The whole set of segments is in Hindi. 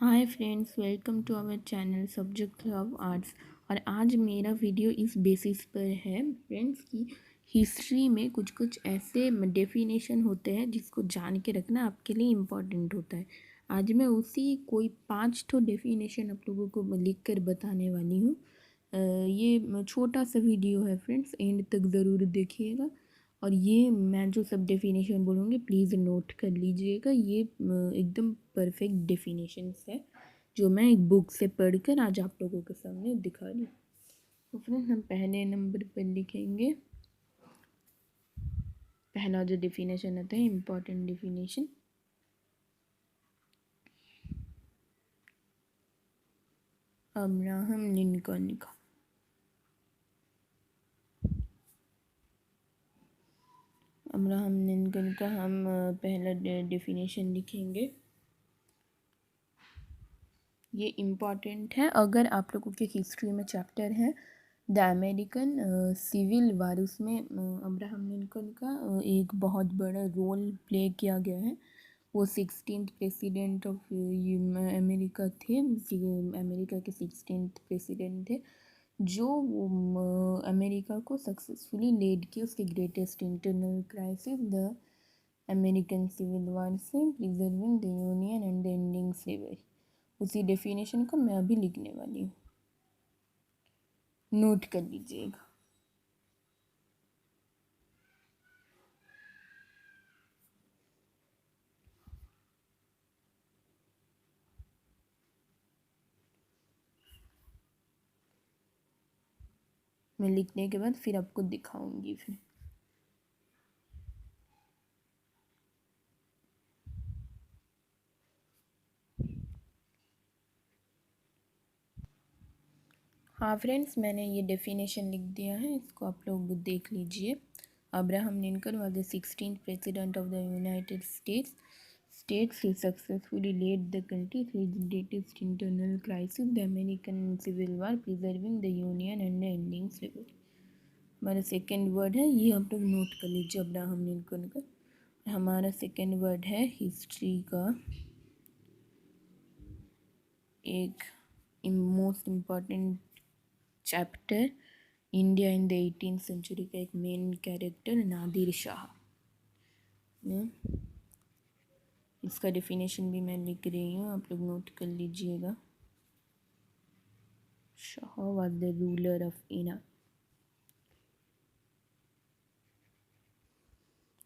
Hi friends, welcome to our channel subject love arts. और आज मेरा वीडियो इस बेसिस पर है फ्रेंड्स कि हिस्ट्री में कुछ कुछ ऐसे डेफिनेशन होते हैं जिसको जान के रखना आपके लिए इम्पॉर्टेंट होता है। आज मैं उसी कोई 5 तो डेफिनेशन आप लोगों को लिख कर बताने वाली हूँ। ये छोटा सा वीडियो है फ्रेंड्स, एंड तक ज़रूर देखिएगा। और ये मैं जो सब डेफिनेशन बोलूँगी प्लीज़ नोट कर लीजिएगा। ये एकदम परफेक्ट डेफिनेशंस है जो मैं एक बुक से पढ़कर आज आप लोगों के सामने दिखा रही हूँ। तो फ्रेंड्स, हम पहले नंबर पर लिखेंगे पहला जो डेफिनेशन आता है, इम्पॉर्टेंट डेफिनेशन। अब्राहम लिंकन का। अब्राहम लिंकन का हम पहला डेफिनेशन लिखेंगे। ये इम्पॉर्टेंट है। अगर आप लोगों के हिस्ट्री में चैप्टर है द अमेरिकन सिविल वार, उसमें अब्राहम लिंकन का एक बहुत बड़ा रोल प्ले किया गया है। वो 16th प्रेसिडेंट ऑफ अमेरिका थे। अमेरिका के 16th प्रेसिडेंट थे जो अमेरिका को सक्सेसफुली लीड किया उसके greatest internal crisis the American Civil War से preserving the Union and the ending slavery. उसी डेफिनेशन को मैं अभी लिखने वाली हूँ, नोट कर लीजिएगा। मैं लिखने के बाद फिर आपको दिखाऊंगी। फिर हाँ फ्रेंड्स, मैंने ये डेफिनेशन लिख दिया है, इसको आप लोग देख लीजिए। Abraham Lincoln was the 16th president of the United States. He successfully led the country through its greatest internal crisis, the American Civil War, preserving the Union and ending slavery. हमारा सेकेंड वर्ड है, ये आप लोग नोट कर लीजिए, अब्राहम लिंकन का। हमारा सेकेंड वर्ड है हिस्ट्री का एक most important chapter, India in the 18th century का एक मेन कैरेक्टर नादिर शाह। इसका डेफिनेशन भी मैं लिख रही हूँ, आप लोग नोट कर लीजिएगा। Shah was the ruler of Iran.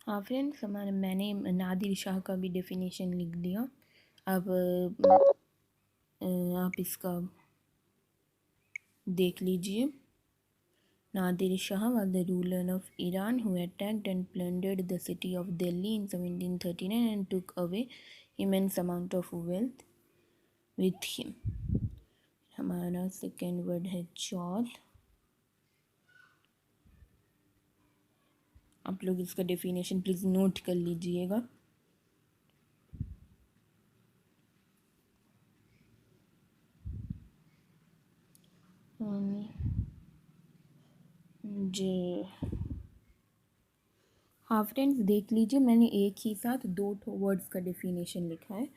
हाँ फ्रेंड्स, मैंने नादिर शाह का भी डेफिनेशन लिख दिया। अब आप इसका देख लीजिए। Nadir Shah was the ruler of Iran who attacked and plundered the city of Delhi in 1739 and took away immense amount of wealth with him. हमारा सेकेंड वर्ड है चौथ। आप लोग इसका डेफिनेशन प्लीज नोट कर लीजिएगा। जी हाँ फ्रेंड्स, देख लीजिए, मैंने एक ही साथ दो वर्ड्स का डेफिनेशन लिखा है।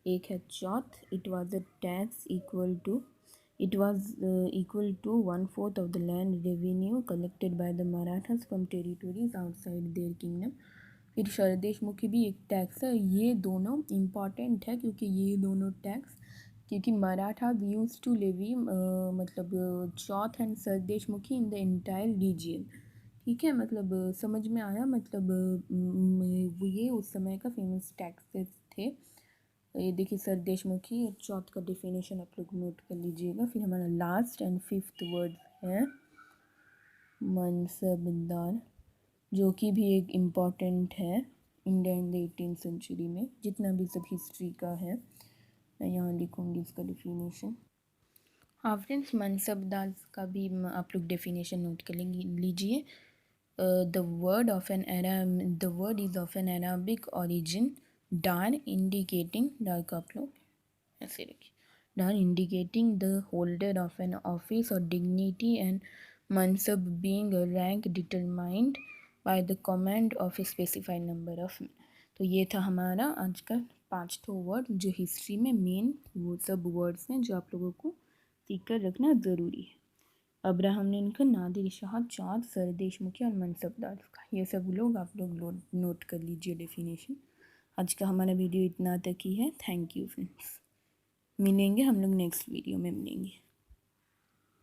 एक है chauth, it was a tax equal to 1/4 of the land revenue collected by the Marathas from territories outside their kingdom. फिर सरदेशमुखी भी एक टैक्स है। ये दोनों इम्पॉर्टेंट है क्योंकि ये दोनों टैक्स, क्योंकि मराठा यूज टू लेवी मतलब chauth and sardeshmukhi in the entire region. ठीक है, मतलब समझ में आया। मतलब ये उस समय का फेमस टैक्सेस थे। ये देखिए, सरदेशमुखी और चौथ का डेफिनेशन आप लोग नोट कर लीजिएगा। फिर हमारा लास्ट एंड फिफ्थ वर्ड है मनसबदार, जो कि भी एक इम्पॉर्टेंट है India in the 18th century में। जितना भी सब हिस्ट्री का है मैं यहाँ लिखूँगी इसका डेफिनेशन। हाँ फ्रेंड्स, मनसबदार का भी आप लोग डेफिनेशन नोट कर लीजिए। The word is of an Arabic origin, dar indicating dark आप लोग ऐसे रखिए, dar indicating the holder of an office or dignity, and mansab being a rank determined by the command of a specified number of men। तो ये था हमारा आज का 5 ठो वर्ड जो हिस्ट्री में मेन वो सब वर्ड्स हैं जो आप लोगों को सीख कर रखना ज़रूरी है। अब्राहम लिंकन, नादिर शाह, चार सर देशमुखी और मनसबदार का, ये सब लोग आप लोग नोट कर लीजिए डेफिनेशन। आज का हमारा वीडियो इतना तक ही है। थैंक यू फ्रेंड्स, मिलेंगे हम लोग नेक्स्ट वीडियो में मिलेंगे।